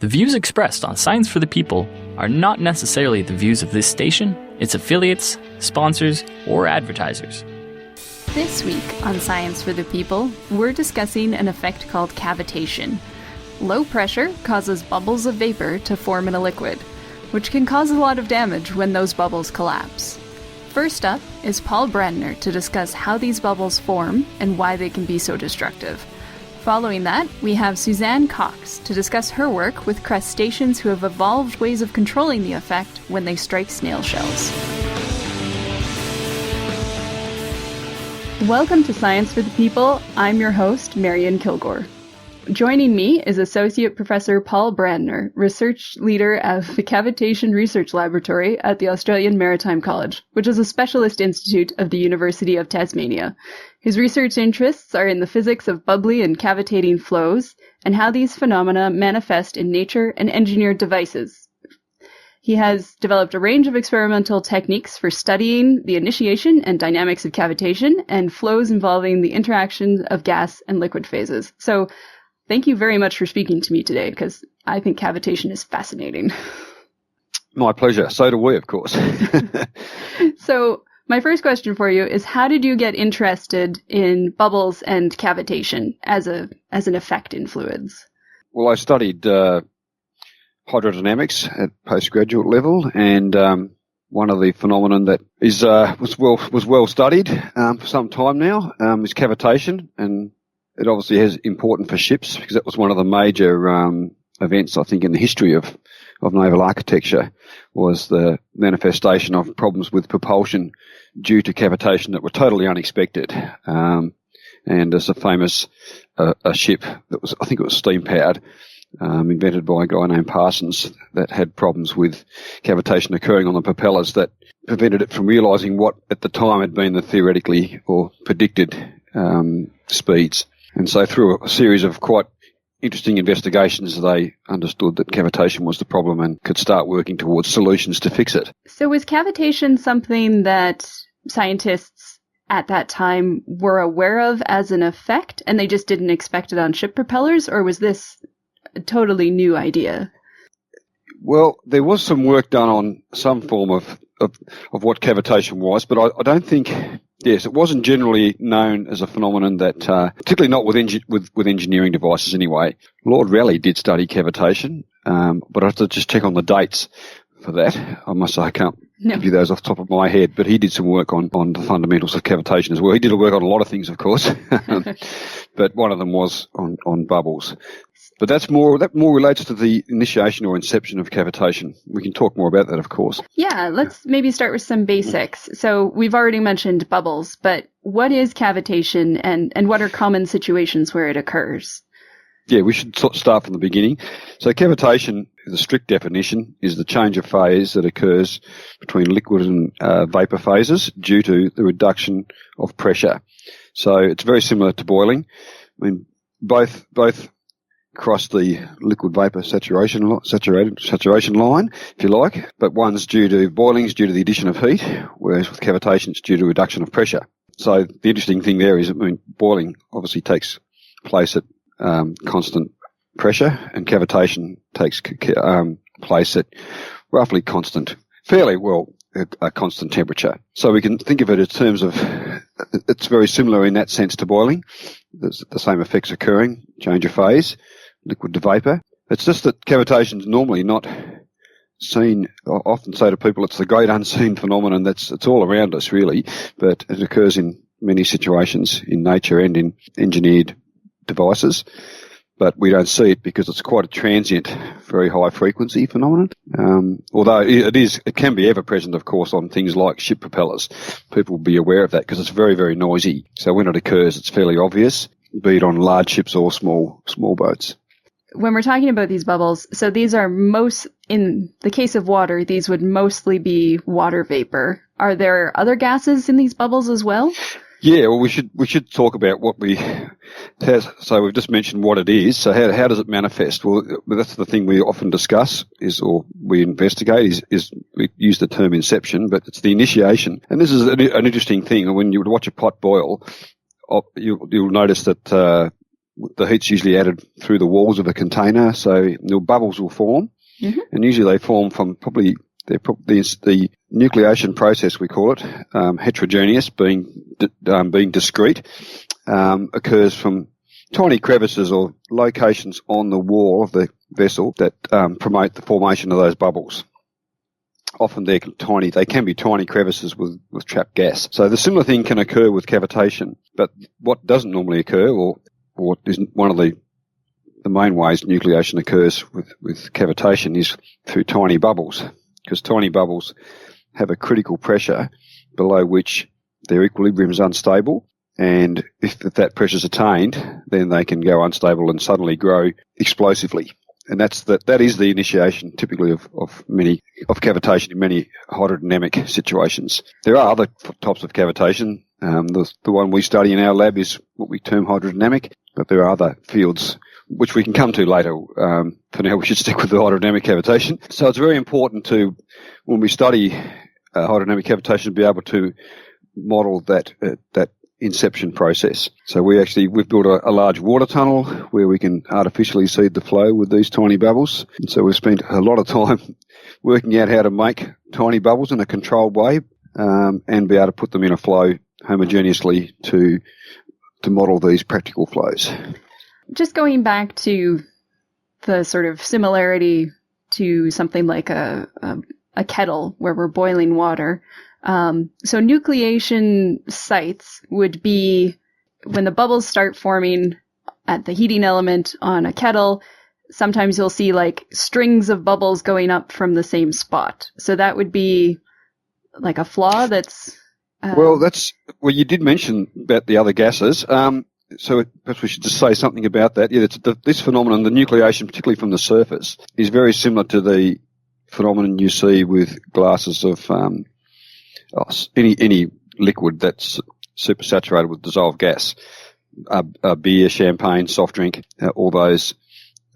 The views expressed on Science for the People are not necessarily the views of this station, its affiliates, sponsors, or advertisers. This week on Science for the People, we're discussing an effect called cavitation. Low pressure causes bubbles of vapor to form in a liquid, which can cause a lot of damage when those bubbles collapse. First up is Paul Brandner to discuss how these bubbles form and why they can be so destructive. Following that, we have Suzanne Cox to discuss her work with crustaceans who have evolved ways of controlling the effect when they strike snail shells. Welcome to Science for the People. I'm your host, Marian Kilgore. Joining me is Associate Professor Paul Brandner, Research Leader of the Cavitation Research Laboratory at the Australian Maritime College, which is a specialist institute of the University of Tasmania. His research interests are in the physics of bubbly and cavitating flows and how these phenomena manifest in nature and engineered devices. He has developed a range of experimental techniques for studying the initiation and dynamics of cavitation and flows involving the interaction of gas and liquid phases. So, thank you very much for speaking to me today, because I think cavitation is fascinating. My pleasure. So do we, of course. So, my first question for you is, how did you get interested in bubbles and cavitation as an effect in fluids? Well, I studied hydrodynamics at postgraduate level, and one of the phenomenon that is was well studied for some time now is cavitation, and it obviously is important for ships because that was one of the major events, I think, in the history of naval architecture, was the manifestation of problems with propulsion due to cavitation that were totally unexpected. And there's a famous a ship that was, I think it was steam powered, invented by a guy named Parsons, that had problems with cavitation occurring on the propellers that prevented it from realising what at the time had been the theoretically or predicted speeds. And so through a series of quite interesting investigations, they understood that cavitation was the problem and could start working towards solutions to fix it. So was cavitation something that scientists at that time were aware of as an effect, and they just didn't expect it on ship propellers, or was this a totally new idea? Well, there was some work done on some form of what cavitation was, but I don't think... Yes, it wasn't generally known as a phenomenon that, particularly not with engineering devices anyway. Lord Rayleigh did study cavitation, but I have to just check on the dates for that. I must say I can't give you those off the top of my head, but he did some work on the fundamentals of cavitation as well. He did work on a lot of things, of course, but one of them was on bubbles. But that more relates to the initiation or inception of cavitation. We can talk more about that, of course. Yeah, let's maybe start with some basics. So we've already mentioned bubbles, but what is cavitation and what are common situations where it occurs? Yeah, we should start from the beginning. So cavitation, the strict definition, is the change of phase that occurs between liquid and vapour phases due to the reduction of pressure. So it's very similar to boiling. I mean, both cross the liquid vapor saturation line, if you like, but one's due to boiling's due to the addition of heat, whereas with cavitation it's due to reduction of pressure. So the interesting thing there is, I mean, boiling obviously takes place at constant pressure, and cavitation takes place at roughly constant, fairly well, a constant temperature. So we can think of it in terms of, it's very similar in that sense to boiling. There's the same effects occurring, change of phase, liquid to vapour. It's just that cavitation is normally not seen. I often say to people it's the great unseen phenomenon it's all around us really, but it occurs in many situations in nature and in engineered devices. But we don't see it because it's quite a transient, very high frequency phenomenon. Although it can be ever present, of course, on things like ship propellers. People will be aware of that because it's very, very noisy. So when it occurs, it's fairly obvious, be it on large ships or small boats. When we're talking about these bubbles, so these are in the case of water, these would mostly be water vapor. Are there other gases in these bubbles as well? Yeah, well, we should talk about what so we've just mentioned what it is. So how does it manifest? Well, that's the thing we often discuss or we investigate is we use the term inception, but it's the initiation. And this is an interesting thing. When you watch a pot boil, you'll notice that the heat's usually added through the walls of a container, so the bubbles will form, and usually they form from the nucleation process, we call it, heterogeneous, being discrete, occurs from tiny crevices or locations on the wall of the vessel that promote the formation of those bubbles. Often they can be tiny crevices with trapped gas. So the similar thing can occur with cavitation, but what doesn't normally occur, or what isn't one of the main ways nucleation occurs with cavitation, is through tiny bubbles, because tiny bubbles have a critical pressure below which their equilibrium is unstable, and if that pressure is attained, then they can go unstable and suddenly grow explosively. And that is the initiation typically of cavitation in many hydrodynamic situations. There are other types of cavitation. The one we study in our lab is what we term hydrodynamic, but there are other fields which we can come to later. For now, we should stick with the hydrodynamic cavitation. So it's very important to, when we study hydrodynamic cavitation, be able to model that inception process. So we've built a large water tunnel where we can artificially seed the flow with these tiny bubbles. And so we've spent a lot of time working out how to make tiny bubbles in a controlled way, and be able to put them in a flow homogeneously to model these practical flows. Just going back to the sort of similarity to something like a kettle where we're boiling water. So nucleation sites would be when the bubbles start forming at the heating element on a kettle. Sometimes you'll see like strings of bubbles going up from the same spot. So that would be like a flaw that's... Well, you did mention about the other gases. So perhaps we should just say something about that. Yeah, this phenomenon, the nucleation, particularly from the surface, is very similar to the phenomenon you see with glasses of any liquid that's supersaturated with dissolved gas, beer, champagne, soft drink, all those.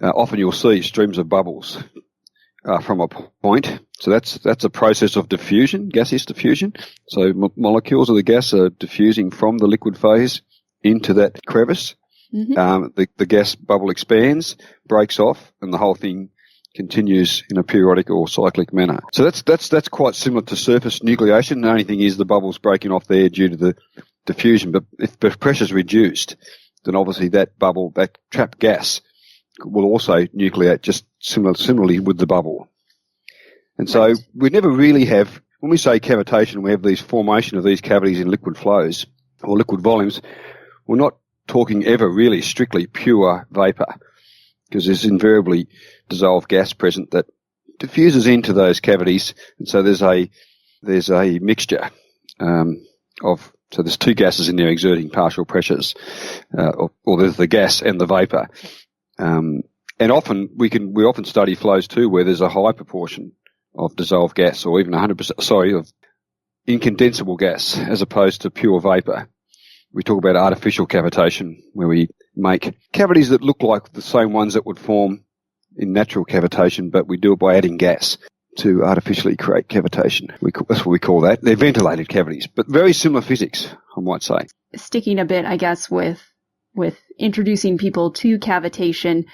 Often you'll see streams of bubbles from a point. So that's a process of diffusion, gaseous diffusion. So molecules of the gas are diffusing from the liquid phase into that crevice. The gas bubble expands, breaks off, and the whole thing continues in a periodic or cyclic manner. So that's quite similar to surface nucleation. The only thing is the bubble's breaking off there due to the diffusion. But if the pressure's reduced, then obviously that bubble, that trapped gas, will also nucleate just similarly with the bubble. And so we never really have, when we say cavitation, we have these formation of these cavities in liquid flows or liquid volumes. We're not talking ever really strictly pure vapour, because there's invariably dissolved gas present that diffuses into those cavities, and so there's a mixture so there's two gases in there exerting partial pressures, or there's the gas and the vapour, and often we often study flows too where there's a high proportion of dissolved gas, or even 100% of incondensable gas as opposed to pure vapour. We talk about artificial cavitation, where we make cavities that look like the same ones that would form in natural cavitation, but we do it by adding gas to artificially create cavitation. That's what we call that. They're ventilated cavities, but very similar physics, I might say. Sticking a bit, I guess, with introducing people to cavitation,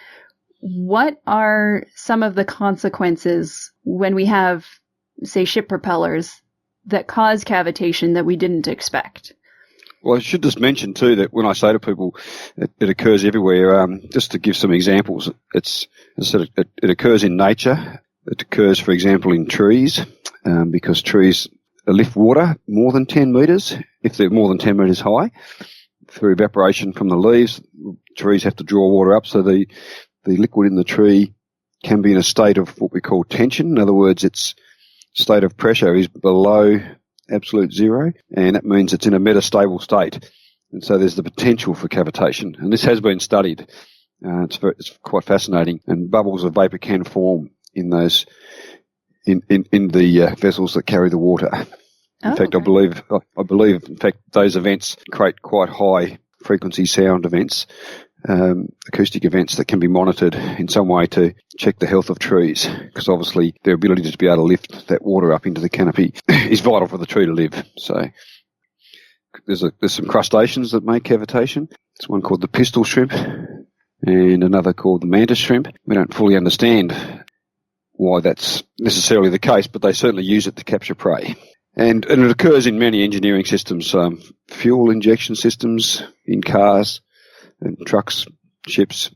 what are some of the consequences when we have, say, ship propellers that cause cavitation that we didn't expect? Well, I should just mention too that when I say to people it occurs everywhere, just to give some examples, it occurs in nature. It occurs, for example, in trees, because trees lift water more than 10 metres, if they're more than 10 metres high. Through evaporation from the leaves, trees have to draw water up, so the liquid in the tree can be in a state of what we call tension. In other words, its state of pressure is below absolute zero, and that means it's in a metastable state. And so there's the potential for cavitation, and this has been studied. It's quite fascinating, and bubbles of vapour can form in those in the vessels that carry the water. In fact, I believe, in fact, those events create quite high frequency sound events, acoustic events that can be monitored in some way to check the health of trees, because obviously their ability to be able to lift that water up into the canopy is vital for the tree to live. So there's some crustaceans that make cavitation. There's one called the pistol shrimp and another called the mantis shrimp. We don't fully understand why that's necessarily the case, but they certainly use it to capture prey. And it occurs in many engineering systems, fuel injection systems in cars and trucks, ships.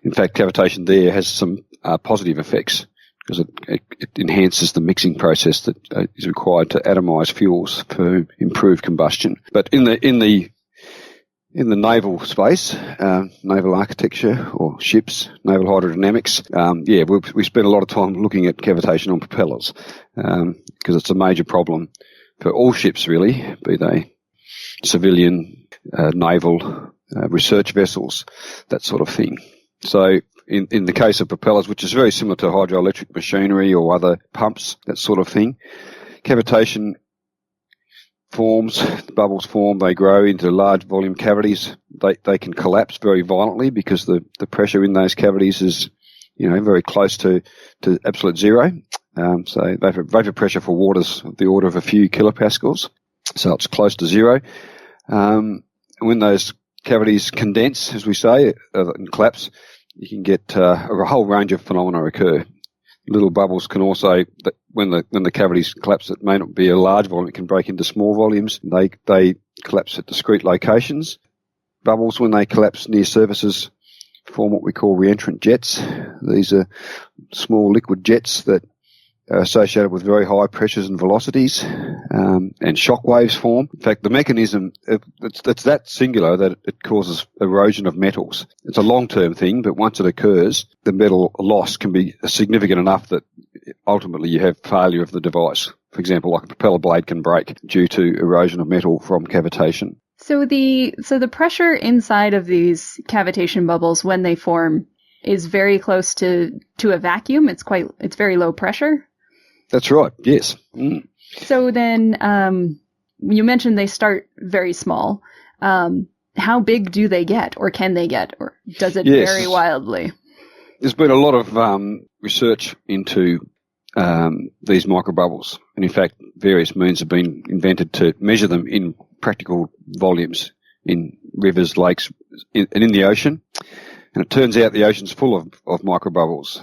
In fact, cavitation there has some positive effects because it enhances the mixing process that is required to atomize fuels for improved combustion. But in the naval space, naval architecture or ships, naval hydrodynamics, we spend a lot of time looking at cavitation on propellers because it's a major problem for all ships really, be they civilian, naval, research vessels, that sort of thing. So in the case of propellers, which is very similar to hydroelectric machinery or other pumps, that sort of thing, cavitation forms, bubbles form, they grow into large volume cavities. They can collapse very violently because the pressure in those cavities is, very close to absolute zero. So vapor pressure for water's the order of a few kilopascals. So it's close to zero. When those cavities condense, as we say, and collapse, you can get a whole range of phenomena occur. Little bubbles can also, when the cavities collapse, it may not be a large volume, it can break into small volumes. They collapse at discrete locations. Bubbles, when they collapse near surfaces, form what we call reentrant jets. These are small liquid jets that are associated with very high pressures and velocities, and shock waves form. In fact, the mechanism, it's that singular that it causes erosion of metals. It's a long-term thing, but once it occurs, the metal loss can be significant enough that ultimately you have failure of the device. For example, like a propeller blade can break due to erosion of metal from cavitation. So the pressure inside of these cavitation bubbles when they form is very close to a vacuum. It's very low pressure. That's right, yes. Mm. So then, you mentioned they start very small. How big do they get, or can they get, or does it vary wildly? There's been a lot of research into these microbubbles, and in fact, various means have been invented to measure them in practical volumes in rivers, lakes, and in the ocean. And it turns out the ocean's full of microbubbles,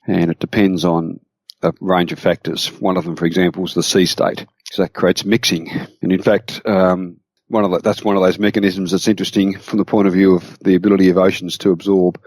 and it depends on a range of factors. One of them, for example, is the sea state, because that creates mixing. And in fact, that's one of those mechanisms that's interesting from the point of view of the ability of oceans to absorb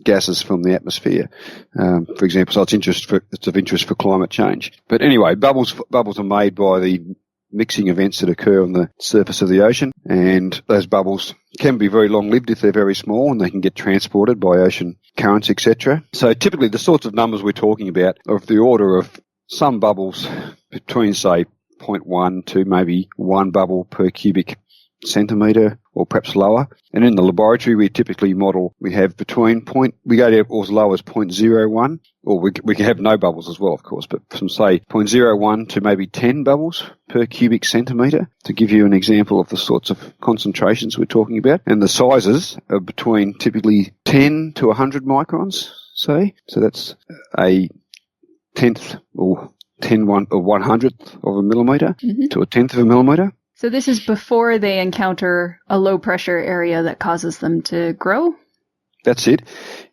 gases from the atmosphere, for example. So it's of interest for climate change. But anyway, bubbles are made by the mixing events that occur on the surface of the ocean, and those bubbles can be very long-lived if they're very small, and they can get transported by ocean currents, etc. So typically the sorts of numbers we're talking about are of the order of some bubbles between, say, 0.1 to maybe 1 bubble per cubic centimetre, or perhaps lower. And in the laboratory, we typically model, we have we go to as low as 0.01, or we can have no bubbles as well, of course, but from, say, 0.01 to maybe 10 bubbles per cubic centimetre, to give you an example of the sorts of concentrations we're talking about. And the sizes are between typically 10 to 100 microns, say. So that's a tenth or 1/100th of a millimetre to a tenth of a millimetre. So this is before they encounter a low pressure area that causes them to grow? That's it.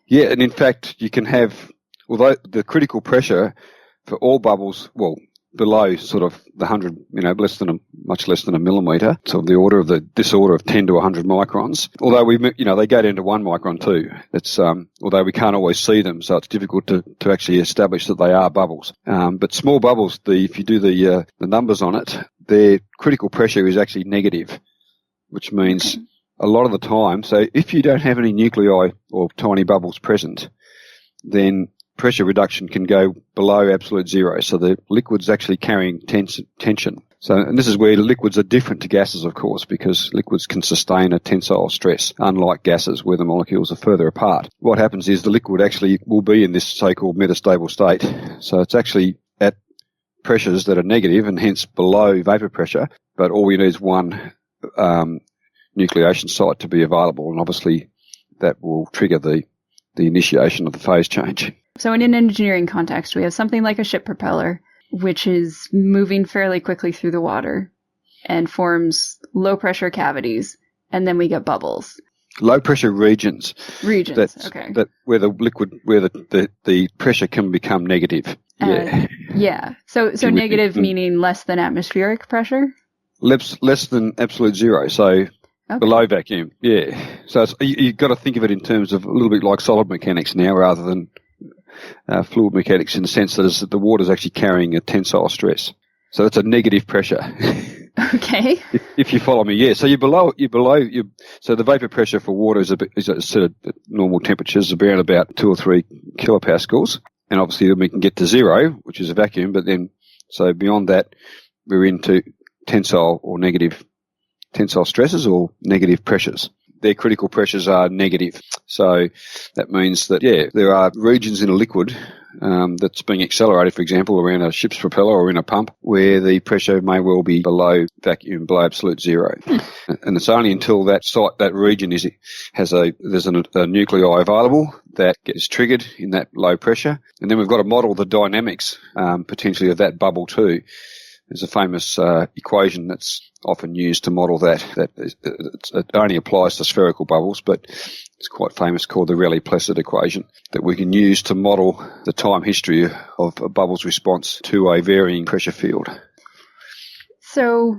Yeah, and in fact, you can have, although the critical pressure for all bubbles, below sort of the 100, much less than a millimetre, so the order of this order of 10 to 100 microns. Although they go down to 1 micron too. It's although we can't always see them, so it's difficult to actually establish that they are bubbles. But small bubbles, if you do the numbers on it, their critical pressure is actually negative, which means a lot of the time, so if you don't have any nuclei or tiny bubbles present, then pressure reduction can go below absolute zero. So the liquid's actually carrying tension. So, and this is where liquids are different to gases, of course, because liquids can sustain a tensile stress, unlike gases where the molecules are further apart. What happens is the liquid actually will be in this so-called metastable state. So it's actually at pressures that are negative and hence below vapor pressure, but all we need is one nucleation site to be available, and obviously that will trigger the initiation of the phase change. So in an engineering context, we have something like a ship propeller, which is moving fairly quickly through the water and forms low pressure cavities. and then we get bubbles. Low pressure regions. Okay. That where the liquid, where the pressure can become negative. Yeah. So negative meaning less than atmospheric pressure? Less than absolute zero. So below vacuum. Yeah. So you've got to think of it in terms of a little bit like solid mechanics now rather than fluid mechanics, in the sense that the water is actually carrying a tensile stress. So it's a negative pressure. Okay. If you follow me, yeah. So so the vapor pressure for water is sort of at normal temperatures around about 2 or 3 kilopascals. And obviously then we can get to zero, which is a vacuum, but then, so beyond that, we're into tensile or negative tensile stresses or negative pressures. Their critical pressures are negative. So that means that, there are regions in a liquid that's being accelerated, for example, around a ship's propeller or in a pump, where the pressure may well be below vacuum, below absolute zero. And it's only until that region there's a nuclei available that gets triggered in that low pressure. And then we've got to model the dynamics, potentially, of that bubble too. There's a famous equation that's often used to model that. It only applies to spherical bubbles, but it's quite famous, called the Rayleigh-Placid equation, that we can use to model the time history of a bubble's response to a varying pressure field. So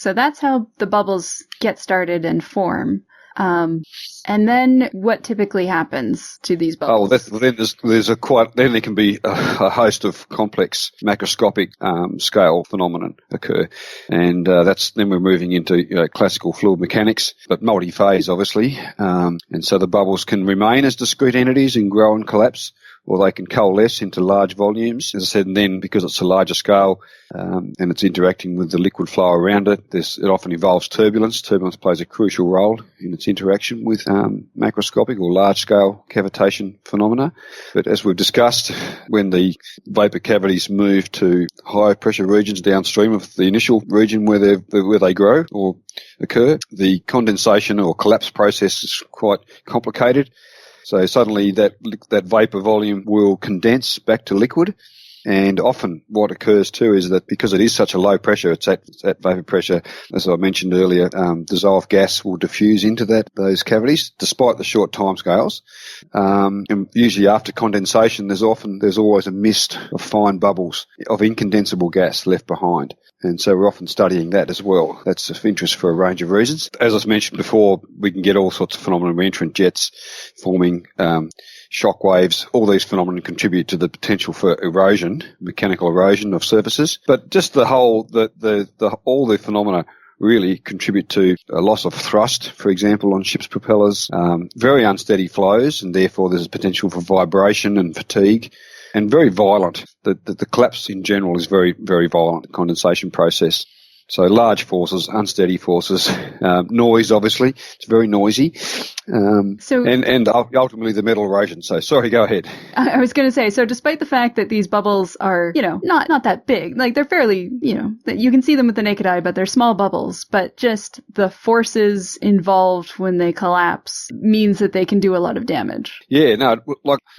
that's how the bubbles get started and form. And then what typically happens to these bubbles? Then there can be a host of complex macroscopic scale phenomenon occur, and then we're moving into classical fluid mechanics, but multi-phase obviously, and so the bubbles can remain as discrete entities and grow and collapse, or they can coalesce into large volumes, as I said, and then because it's a larger scale and it's interacting with the liquid flow around it, it often involves turbulence. Turbulence plays a crucial role in its interaction with macroscopic or large-scale cavitation phenomena. But as we've discussed, when the vapour cavities move to higher pressure regions downstream of the initial region where they grow or occur, the condensation or collapse process is quite complicated. So suddenly that vapour volume will condense back to liquid, and often what occurs too is that because it is such a low pressure, it's at vapour pressure, as I mentioned earlier, dissolved gas will diffuse into those cavities despite the short timescales. And usually after condensation, there's always a mist of fine bubbles of incondensable gas left behind. And so we're often studying that as well. That's of interest for a range of reasons. As I mentioned before, we can get all sorts of phenomena, reentrant jets forming, shock waves. All these phenomena contribute to the potential for erosion, mechanical erosion of surfaces. But just all the phenomena really contribute to a loss of thrust, for example, on ships' propellers, very unsteady flows, and therefore there's a potential for vibration and fatigue. And very violent. The collapse in general is very, very violent, the condensation process. So large forces, unsteady forces, noise, obviously. It's very noisy. And ultimately the metal erosion. So sorry, go ahead. I was going to say, so despite the fact that these bubbles are, not that big, like they're fairly, that you can see them with the naked eye, but they're small bubbles, but just the forces involved when they collapse means that they can do a lot of damage. Yeah, no,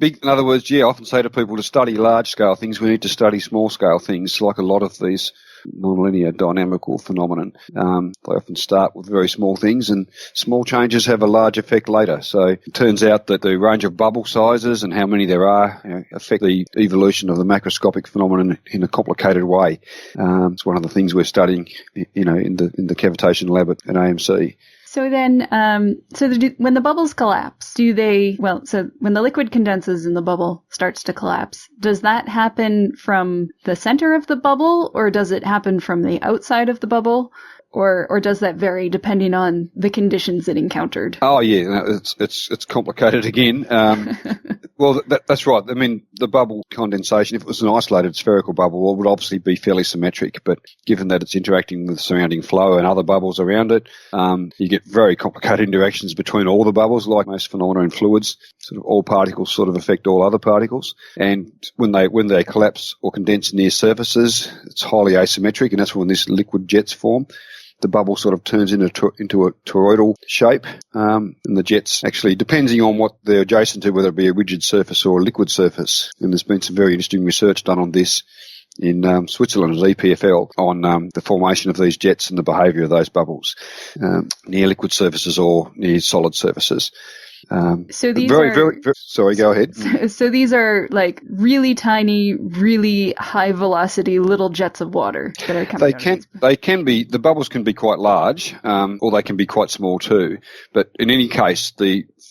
in other words, I often say to people, to study large scale things, we need to study small scale things, like a lot of these nonlinear dynamical phenomenon. They often start with very small things, and small changes have a large effect later. So it turns out that the range of bubble sizes and how many there are affect the evolution of the macroscopic phenomenon in a complicated way. It's one of the things we're studying, in the cavitation lab at AMC. So then, when the bubbles collapse, when the liquid condenses and the bubble starts to collapse, does that happen from the center of the bubble, or does it happen from the outside of the bubble? Or does that vary depending on the conditions it encountered? Oh yeah, it's complicated again. Well, that's right. I mean, the bubble condensation, if it was an isolated spherical bubble, it would obviously be fairly symmetric. But given that it's interacting with surrounding flow and other bubbles around it, you get very complicated interactions between all the bubbles, like most phenomena in fluids. Sort of all particles sort of affect all other particles. And when they collapse or condense near surfaces, it's highly asymmetric, and that's when these liquid jets form. The bubble sort of turns into a toroidal shape, and the jets actually, depending on what they're adjacent to, whether it be a rigid surface or a liquid surface. And there's been some very interesting research done on this in Switzerland at EPFL on the formation of these jets and the behaviour of those bubbles near liquid surfaces or near solid surfaces. So these sorry, go ahead. So these are like really tiny, really high velocity little jets of water that are coming out. They can be, the bubbles can be quite large, or they can be quite small too. But in any case,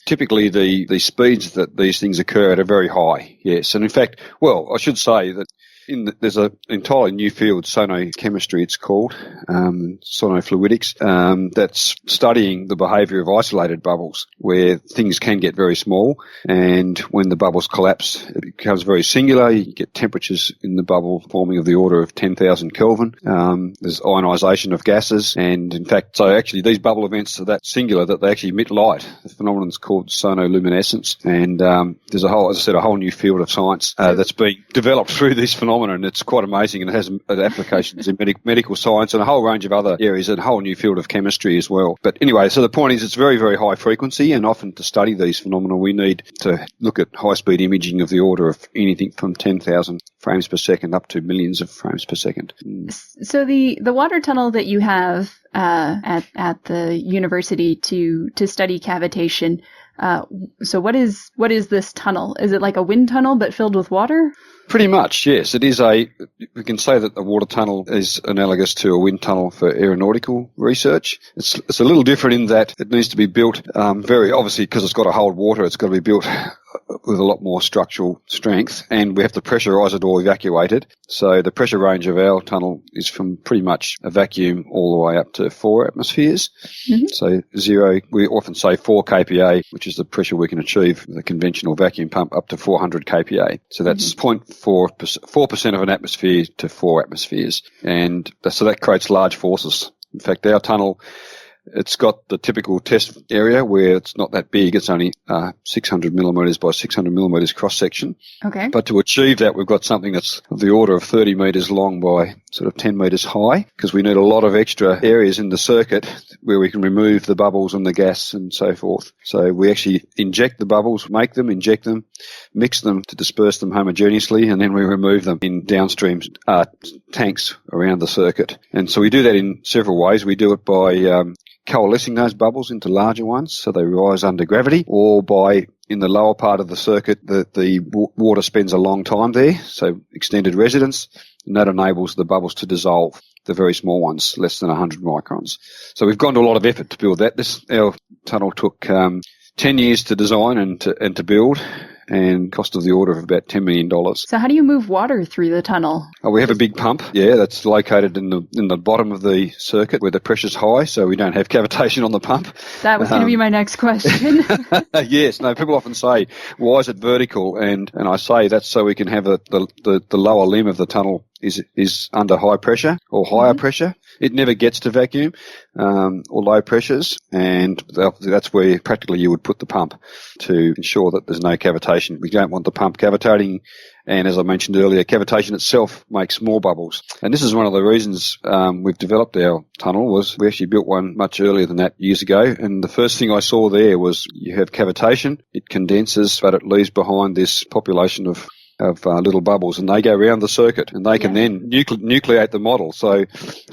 typically the speeds that these things occur at are very high. Yes, and in fact, well, I should say that there's an entirely new field, sonochemistry it's called, sonofluidics, that's studying the behaviour of isolated bubbles, where things can get very small, and when the bubbles collapse, it becomes very singular. You get temperatures in the bubble forming of the order of 10,000 Kelvin. There's ionisation of gases, and in fact, so actually these bubble events are that singular that they actually emit light. The phenomenon is called sonoluminescence, and there's a whole new field of science that's being developed through this phenomenon. And it's quite amazing, and it has applications in medical science and a whole range of other areas, and a whole new field of chemistry as well. But anyway, so the point is it's very, very high frequency, and often to study these phenomena we need to look at high-speed imaging of the order of anything from 10,000 frames per second up to millions of frames per second. So the water tunnel that you have at the university to study cavitation, so what is this tunnel? Is it like a wind tunnel but filled with water? Pretty much, yes. It is we can say that the water tunnel is analogous to a wind tunnel for aeronautical research. It's a little different in that it needs to be built, very obviously because it's got to hold water, it's got to be built with a lot more structural strength, and we have to pressurise it or evacuate it. So the pressure range of our tunnel is from pretty much a vacuum all the way up to 4 atmospheres. Mm-hmm. So we often say 4 kPa, which is the pressure we can achieve with a conventional vacuum pump, up to 400 kPa. So that's 0.4% of an atmosphere to 4 atmospheres. And so that creates large forces. In fact, our tunnel, it's got the typical test area where it's not that big. It's only 600 millimetres by 600 millimetres cross-section. Okay. But to achieve that, we've got something that's of the order of 30 metres long by sort of 10 metres high, because we need a lot of extra areas in the circuit where we can remove the bubbles and the gas and so forth. So we actually inject the bubbles, make them, inject them, mix them to disperse them homogeneously, and then we remove them in downstream tanks around the circuit. And so we do that in several ways. We do it by coalescing those bubbles into larger ones so they rise under gravity, or by, in the lower part of the circuit, the water spends a long time there, so extended residence, and that enables the bubbles to dissolve, the very small ones, less than 100 microns. So we've gone to a lot of effort to build that. Our tunnel took 10 years to design and to build, and cost of the order of about $10 million. So how do you move water through the tunnel? We have a big pump, that's located in the bottom of the circuit where the pressure's high, so we don't have cavitation on the pump. That was going to be my next question. Yes, no, people often say, why is it vertical? And I say that's so we can have the lower limb of the tunnel is under high pressure or higher pressure. It never gets to vacuum or low pressures, and that's where practically you would put the pump to ensure that there's no cavitation. We don't want the pump cavitating, and as I mentioned earlier, cavitation itself makes more bubbles. And this is one of the reasons we've developed our tunnel. Was we actually built one much earlier than that, years ago, and the first thing I saw there was you have cavitation, it condenses, but it leaves behind this population of little bubbles, and they go around the circuit, and they can then nucleate the model. So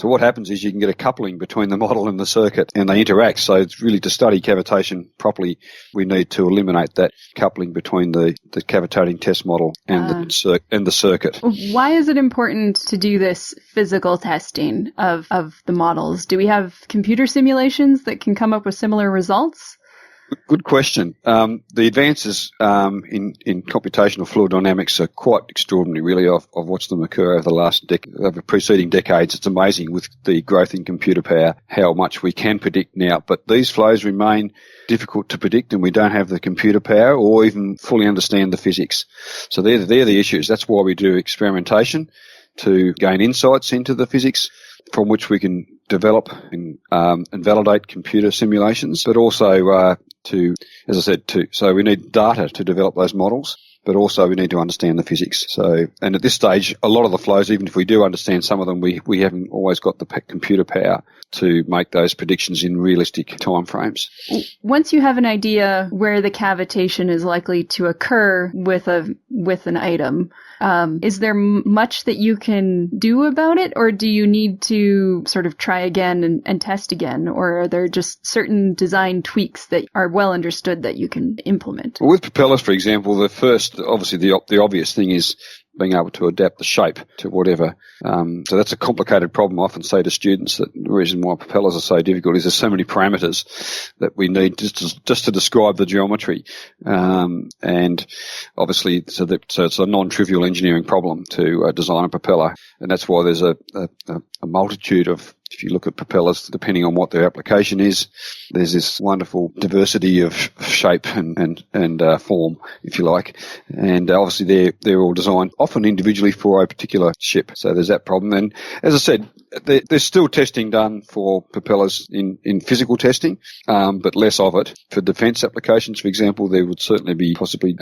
what happens is you can get a coupling between the model and the circuit, and they interact. So it's really, to study cavitation properly, we need to eliminate that coupling between the cavitating test model and the circuit. Why is it important to do this physical testing of the models? Do we have computer simulations that can come up with similar results? Good question. The advances in computational fluid dynamics are quite extraordinary, really. I've watched them occur over the preceding decades. It's amazing with the growth in computer power how much we can predict now. But these flows remain difficult to predict, and we don't have the computer power or even fully understand the physics. So they're the issues. That's why we do experimentation, to gain insights into the physics from which we can develop and validate computer simulations, but also so we need data to develop those models. but also we need to understand the physics. So, and at this stage, a lot of the flows, even if we do understand some of them, we haven't always got the computer power to make those predictions in realistic timeframes. Once you have an idea where the cavitation is likely to occur with an item, is there much that you can do about it, or do you need to sort of try again and test again, or are there just certain design tweaks that are well understood that you can implement? Well, with propellers, for example, obviously the obvious thing is being able to adapt the shape to whatever. So that's a complicated problem. I often say to students that the reason why propellers are so difficult is there's so many parameters that we need just to describe the geometry. And obviously, so it's a non-trivial engineering problem to design a propeller. And that's why there's a multitude of, if you look at propellers, depending on what their application is, there's this wonderful diversity of shape and form, if you like. And obviously they're all designed often individually for a particular ship. So there's that problem. And as I said, there's still testing done for propellers in physical testing, but less of it. For defence applications, for example, there would certainly be possibly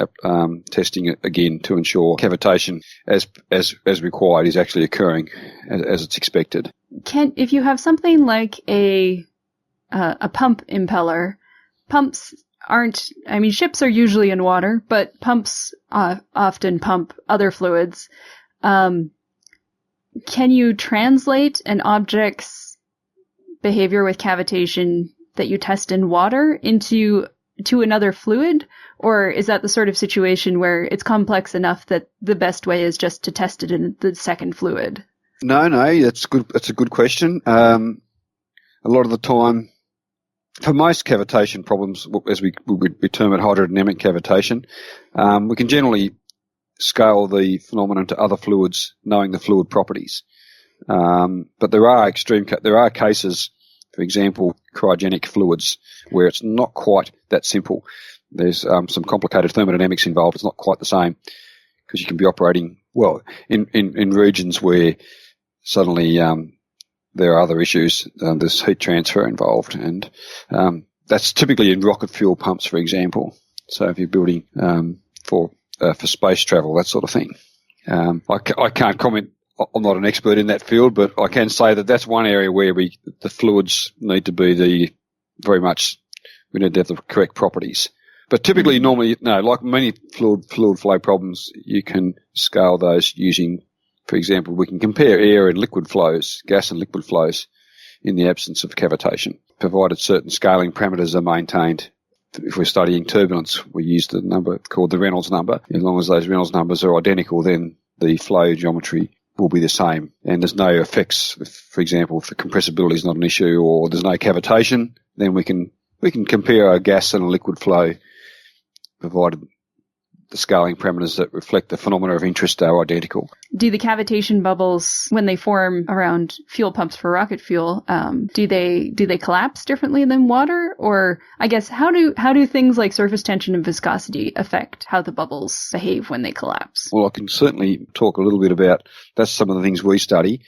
testing it again to ensure cavitation as required is actually occurring as it's expected. If you have something like a pump impeller, pumps aren't, ships are usually in water, but pumps often pump other fluids. Can you translate an object's behavior with cavitation that you test in water to another fluid? Or is that the sort of situation where it's complex enough that the best way is just to test it in the second fluid? No, that's good. That's a good question. A lot of the time, for most cavitation problems, as we term it hydrodynamic cavitation, we can generally scale the phenomenon to other fluids, knowing the fluid properties. But there are cases, for example, cryogenic fluids, where it's not quite that simple. There's some complicated thermodynamics involved. It's not quite the same because you can be operating in regions where suddenly there are other issues. There's heat transfer involved, and that's typically in rocket fuel pumps, for example. So if you're building for space travel, that sort of thing. I can't comment. I'm not an expert in that field, but I can say that that's one area where the fluids need to be we need to have the correct properties. But typically, normally, no, like many fluid flow problems, you can scale those using, for example, we can compare air and liquid flows, gas and liquid flows, in the absence of cavitation, provided certain scaling parameters are maintained. If we're studying turbulence, we use the number called the Reynolds number. As long as those Reynolds numbers are identical, then the flow geometry will be the same. And there's no effects. For example, if the compressibility is not an issue or there's no cavitation, then we can compare a gas and a liquid flow, provided the scaling parameters that reflect the phenomena of interest are identical. Do the cavitation bubbles, when they form around fuel pumps for rocket fuel, do they collapse differently than water? Or I guess how do things like surface tension and viscosity affect how the bubbles behave when they collapse? Well, I can certainly talk a little bit about that's some of the things we study.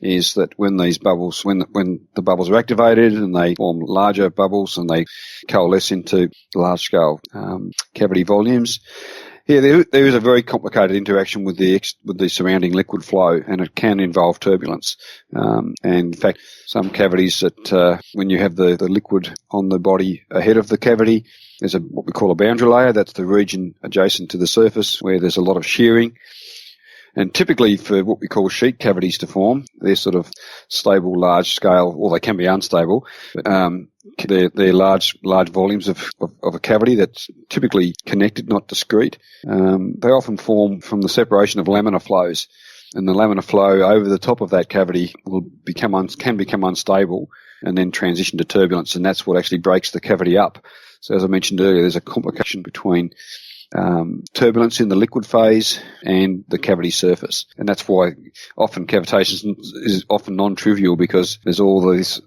Is that when these bubbles, when the bubbles are activated and they form larger bubbles and they coalesce into large-scale cavity volumes, there is a very complicated interaction with the surrounding liquid flow, and it can involve turbulence. And in fact, some cavities that when you have the liquid on the body ahead of the cavity, there's what we call a boundary layer. That's the region adjacent to the surface where there's a lot of shearing. And typically for what we call sheet cavities to form, they're sort of stable, large scale, or they can be unstable. But, they're large volumes of a cavity that's typically connected, not discrete. They often form from the separation of laminar flows. And the laminar flow over the top of that cavity can become unstable and then transition to turbulence. And that's what actually breaks the cavity up. So as I mentioned earlier, there's a complication between turbulence in the liquid phase and the cavity surface. And that's why often cavitation is often non-trivial, because there's all this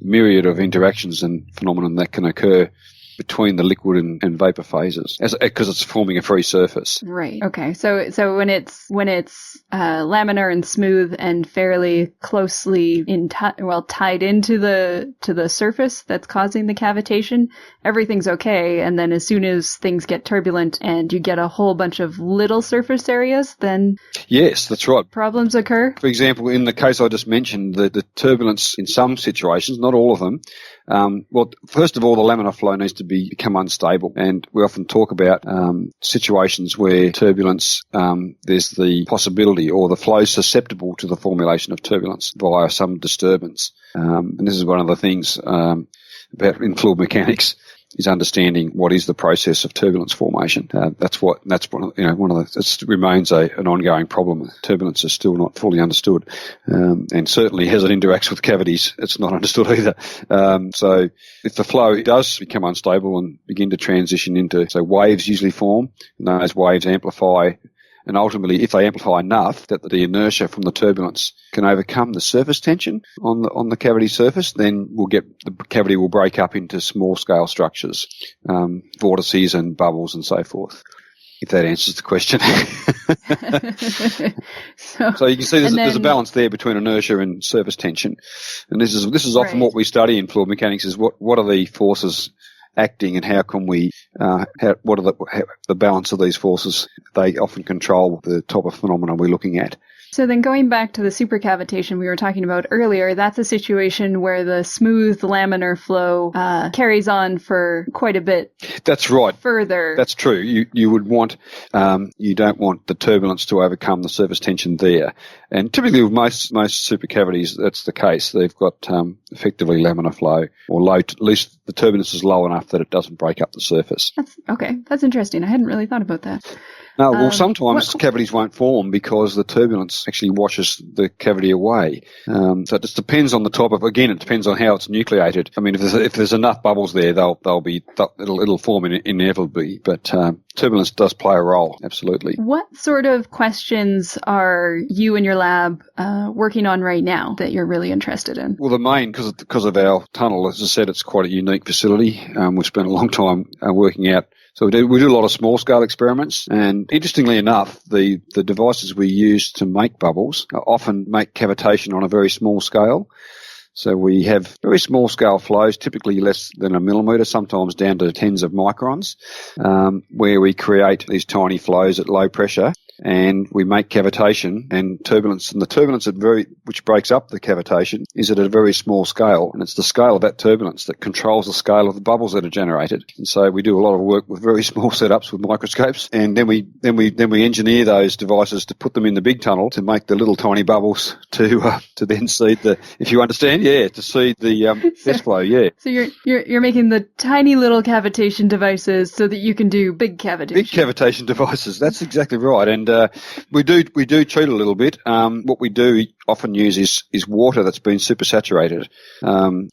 myriad of interactions and phenomenon that can occur between the liquid and vapor phases, because it's forming a free surface. Right. Okay. So when it's laminar and smooth and fairly closely tied into the surface that's causing the cavitation, everything's okay. And then as soon as things get turbulent and you get a whole bunch of little surface areas, then yes, that's right. Problems occur. For example, in the case I just mentioned, the turbulence in some situations, not all of them. Well, first of all, the laminar flow needs to become unstable, and we often talk about situations where turbulence, there's the possibility or the flow is susceptible to the formulation of turbulence via some disturbance. And this is one of the things about in fluid mechanics, is understanding what is the process of turbulence formation. It remains an ongoing problem. Turbulence is still not fully understood, and certainly as it interacts with cavities, it's not understood either. So if the flow does become unstable and begin to transition into, so waves usually form, and those waves amplify. And ultimately, if they amplify enough that the inertia from the turbulence can overcome the surface tension on the cavity surface, then the cavity will break up into small scale structures, vortices and bubbles and so forth. If that answers the question. So you can see there's a balance there between inertia and surface tension, and this is often what we study in fluid mechanics: is what are the forces acting, and how can we, what are the balance of these forces? They often control the type of phenomena we're looking at. So then going back to the supercavitation we were talking about earlier, that's a situation where the smooth laminar flow carries on for quite a bit. That's right. Further. That's true. You would want, you don't want the turbulence to overcome the surface tension there. And typically with most supercavities, that's the case. They've got effectively laminar flow, or at least the turbulence is low enough that it doesn't break up the surface. That's interesting. I hadn't really thought about that. No, well, sometimes cavities won't form because the turbulence actually washes the cavity away. So it just depends on the type of. Again, it depends on how it's nucleated. I mean, if there's enough bubbles there, it'll form inevitably. But turbulence does play a role, absolutely. What sort of questions are you and your lab working on right now that you're really interested in? Well, the main, because of our tunnel, as I said, it's quite a unique facility. We've spent a long time working out. So we do a lot of small scale experiments, and interestingly enough, the devices we use to make bubbles often make cavitation on a very small scale. So we have very small scale flows, typically less than a millimetre, sometimes down to tens of microns, where we create these tiny flows at low pressure. And we make cavitation and turbulence, and the turbulence which breaks up the cavitation is at a very small scale, and it's the scale of that turbulence that controls the scale of the bubbles that are generated. And so we do a lot of work with very small setups with microscopes, and then we engineer those devices to put them in the big tunnel to make the little tiny bubbles to then seed to seed the test flow. Yeah. So you're making the tiny little cavitation devices so that you can do big cavitation. Big cavitation devices. That's exactly right. And we do treat a little bit. What we do often use is water that's been supersaturated. In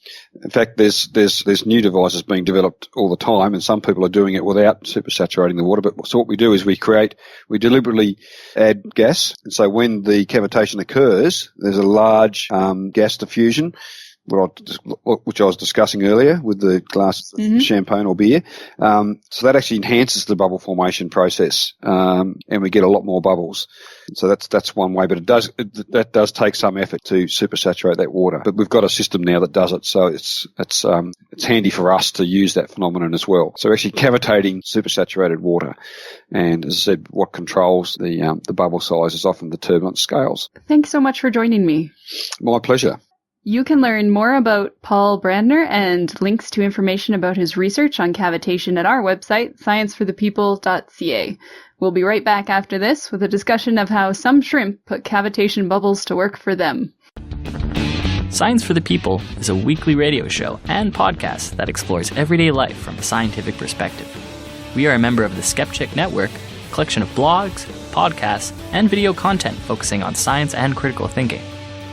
fact, there's new devices being developed all the time, and some people are doing it without supersaturating the water. But so what we do is we deliberately add gas, and so when the cavitation occurs, there's a large gas diffusion, which I was discussing earlier with the glass of champagne or beer. So that actually enhances the bubble formation process, and we get a lot more bubbles. So that's one way, but that does take some effort to supersaturate that water. But we've got a system now that does it, so it's handy for us to use that phenomenon as well. So actually cavitating supersaturated water, and as I said, what controls the bubble size is often the turbulence scales. Thanks so much for joining me. My pleasure. You can learn more about Paul Brandner and links to information about his research on cavitation at our website, scienceforthepeople.ca. We'll be right back after this with a discussion of how some shrimp put cavitation bubbles to work for them. Science for the People is a weekly radio show and podcast that explores everyday life from a scientific perspective. We are a member of the Skeptic Network, a collection of blogs, podcasts, and video content focusing on science and critical thinking.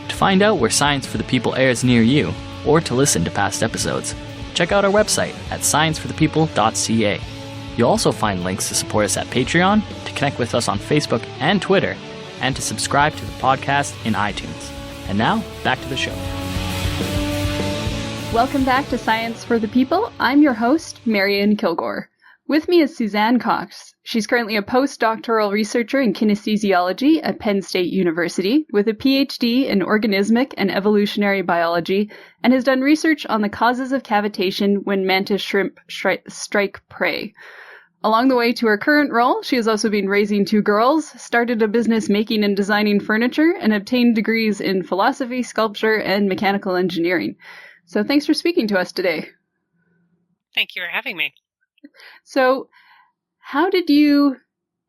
To find out where Science for the People airs near you, or to listen to past episodes, check out our website at scienceforthepeople.ca. You'll also find links to support us at Patreon, to connect with us on Facebook and Twitter, and to subscribe to the podcast in iTunes. And now, back to the show. Welcome back to Science for the People. I'm your host, Marion Kilgore. With me is Suzanne Cox. She's currently a postdoctoral researcher in kinesiology at Penn State University with a PhD in organismic and evolutionary biology and has done research on the causes of cavitation when mantis shrimp strike prey. Along the way to her current role, she has also been raising two girls, started a business making and designing furniture, and obtained degrees in philosophy, sculpture, and mechanical engineering. So thanks for speaking to us today. Thank you for having me. So how did you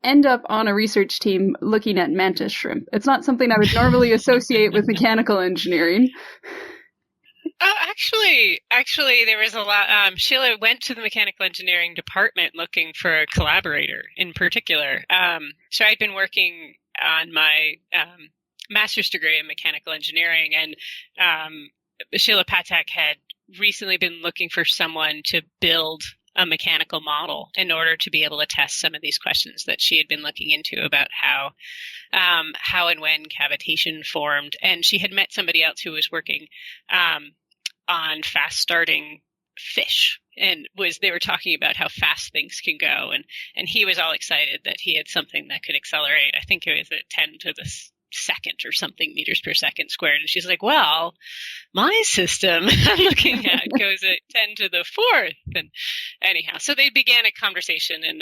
end up on a research team looking at mantis shrimp? It's not something I would normally associate with mechanical engineering. Oh, actually, there was a lot. Sheila went to the mechanical engineering department looking for a collaborator in particular. So I'd been working on my master's degree in mechanical engineering, and Sheila Patak had recently been looking for someone to build a mechanical model in order to be able to test some of these questions that she had been looking into about how and when cavitation formed. And she had met somebody else who was working on fast starting fish, and they were talking about how fast things can go. And he was all excited that he had something that could accelerate. I think it was at 10 to the second or something meters per second squared. And she's like, well, my system I'm looking at goes at 10 to the fourth. And anyhow, so they began a conversation, and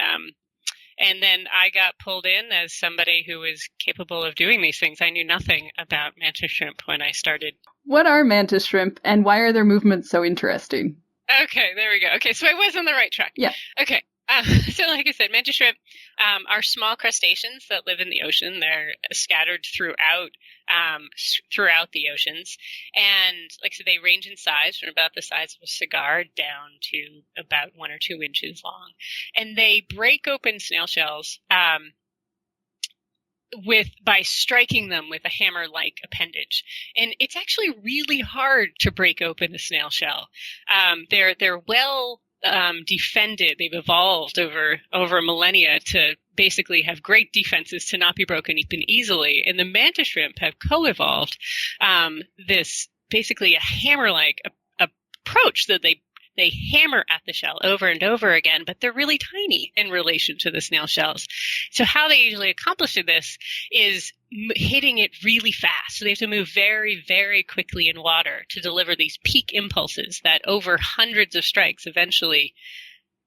then I got pulled in as somebody who was capable of doing these things. I knew nothing about mantis shrimp when I started. What are mantis shrimp, and why are their movements so interesting? Okay, there we go. Okay, so I was on the right track. Yeah. Okay. So like I said, mantis shrimp are small crustaceans that live in the ocean. They're scattered throughout the oceans. And like I said, they range in size from about the size of a cigar down to about 1 or 2 inches long. And they break open snail shells by striking them with a hammer-like appendage. And it's actually really hard to break open a snail shell. They're well defended. They've evolved over millennia to basically have great defenses to not be broken even easily. And the mantis shrimp have co-evolved this basically a hammer-like approach that they hammer at the shell over and over again, but they're really tiny in relation to the snail shells. So how they usually accomplish this is hitting it really fast. So they have to move very, very quickly in water to deliver these peak impulses that over hundreds of strikes eventually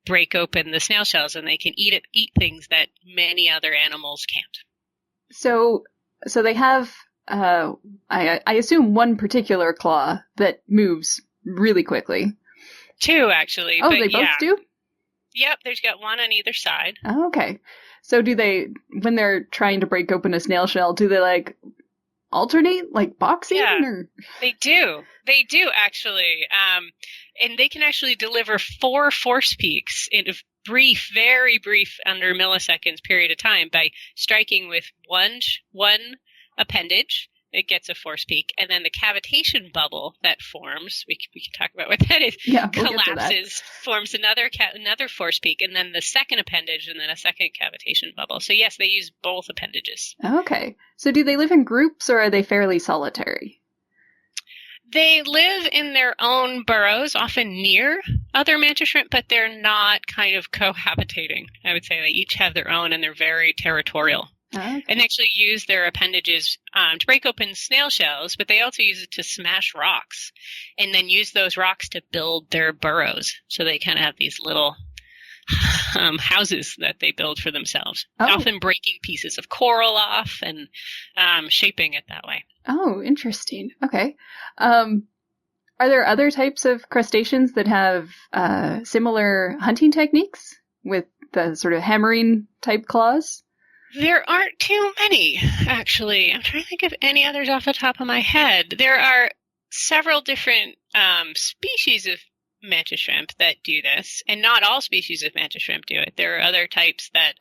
break open the snail shells, and they can eat things that many other animals can't. So they have, I assume, one particular claw that moves really quickly. 2, actually. Oh, they both do? Yep, there's got one on either side. Oh, okay. So do they, when they're trying to break open a snail shell, do they like alternate, like boxing? Yeah, or? They do. They do, actually. And they can actually deliver 4 force peaks in a brief, very brief, under milliseconds period of time by striking with one appendage. It gets a force peak, and then the cavitation bubble that forms, we can talk about what that is, collapses, forms another force peak, and then the second appendage, and then a second cavitation bubble. So yes, they use both appendages. Okay. So do they live in groups, or are they fairly solitary? They live in their own burrows, often near other mantis shrimp, but they're not kind of cohabitating. I would say they each have their own, and they're very territorial. Okay. And actually use their appendages to break open snail shells, but they also use it to smash rocks and then use those rocks to build their burrows. So they kind of have these little houses that they build for themselves, often breaking pieces of coral off and shaping it that way. Oh, interesting. Okay. Are there other types of crustaceans that have similar hunting techniques with the sort of hammering type claws? There aren't too many, actually. I'm trying to think of any others off the top of my head. There are several different species of mantis shrimp that do this, and not all species of mantis shrimp do it. There are other types that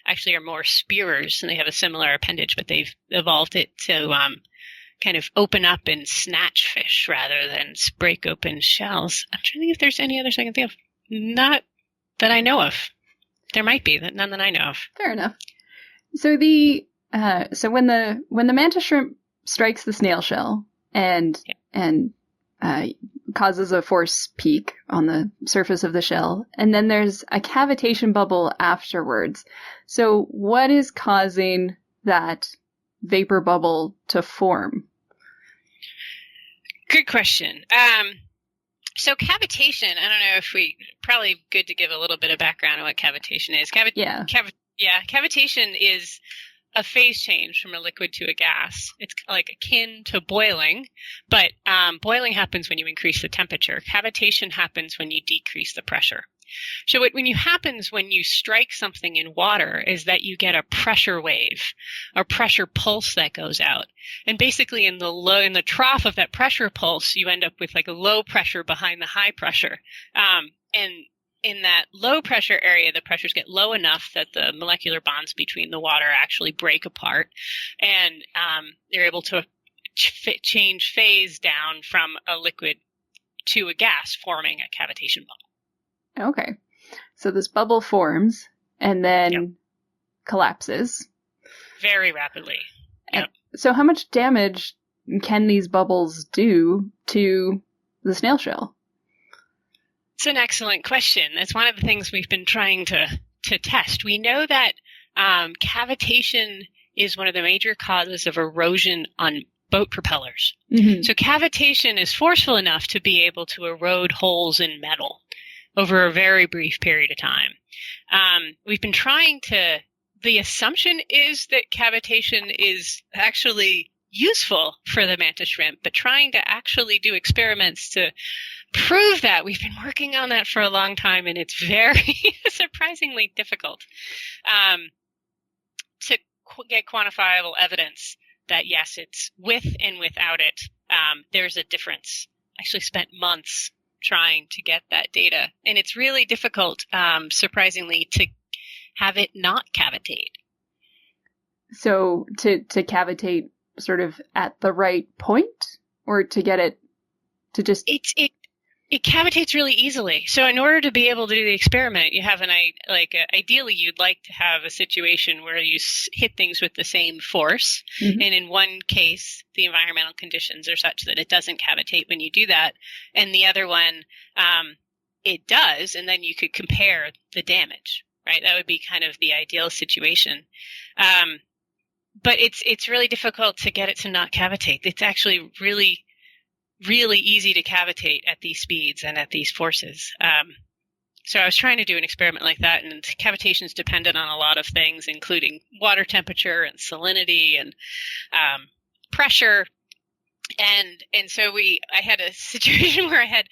actually are more spearers, and they have a similar appendage, but they've evolved it to kind of open up and snatch fish rather than break open shells. I'm trying to think if there's any others I can think of. Not that I know of. There might be, but none that I know of. Fair enough. So when the mantis shrimp strikes the snail shell and causes a force peak on the surface of the shell, and then there's a cavitation bubble afterwards. So what is causing that vapor bubble to form? Good question. So cavitation, I don't know if probably good to give a little bit of background on what cavitation is. Cavitation is a phase change from a liquid to a gas. It's like akin to boiling, but boiling happens when you increase the temperature. Cavitation happens when you decrease the pressure. So what happens when you strike something in water is that you get a pressure wave, a pressure pulse that goes out. And basically in the trough of that pressure pulse, you end up with like a low pressure behind the high pressure. And in that low pressure area, the pressures get low enough that the molecular bonds between the water actually break apart, and they're able to change phase down from a liquid to a gas, forming a cavitation bubble. Okay. So this bubble forms and then collapses. Very rapidly. Yep. So how much damage can these bubbles do to the snail shell? It's an excellent question. That's one of the things we've been trying to test. We know that cavitation is one of the major causes of erosion on boat propellers. Mm-hmm. So cavitation is forceful enough to be able to erode holes in metal over a very brief period of time. We've been trying the assumption is that cavitation is actually useful for the mantis shrimp, but trying to actually do experiments to prove that, we've been working on that for a long time, and it's very surprisingly difficult to get quantifiable evidence that yes, it's with and without it, there's a difference. I actually spent months trying to get that data, and it's really difficult, surprisingly, to have it not cavitate. So to cavitate sort of at the right point, or to get it to just... It cavitates really easily. So in order to be able to do the experiment, you have ideally you'd like to have a situation where you hit things with the same force. Mm-hmm. And in one case, the environmental conditions are such that it doesn't cavitate when you do that. And the other one, it does. And then you could compare the damage, right? That would be kind of the ideal situation. But it's really difficult to get it to not cavitate. It's actually really easy to cavitate at these speeds and at these forces. So I was trying to do an experiment like that, and cavitation is dependent on a lot of things, including water temperature and salinity and pressure. And so I had a situation where I had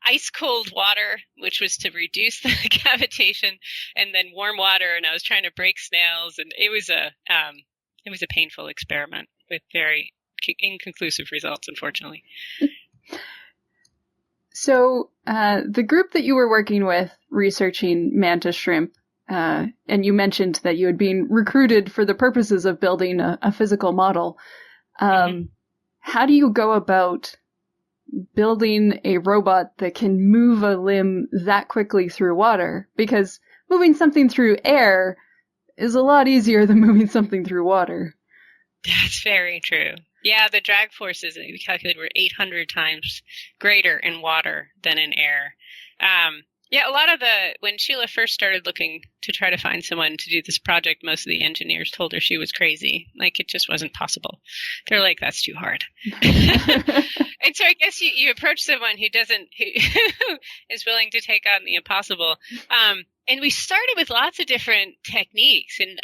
ice cold water, which was to reduce the cavitation, and then warm water, and I was trying to break snails, and it was a painful experiment with very inconclusive results, unfortunately. So the group that you were working with researching mantis shrimp, and you mentioned that you had been recruited for the purposes of building a physical model. Mm-hmm. How do you go about building a robot that can move a limb that quickly through water? Because moving something through air is a lot easier than moving something through water. That's very true. Yeah, the drag forces we calculated were 800 times greater in water than in air. Yeah, a lot of when Sheila first started looking to try to find someone to do this project, most of the engineers told her she was crazy. Like, it just wasn't possible. They're like, that's too hard. And so I guess you approach someone who is willing to take on the impossible. And we started with lots of different techniques. And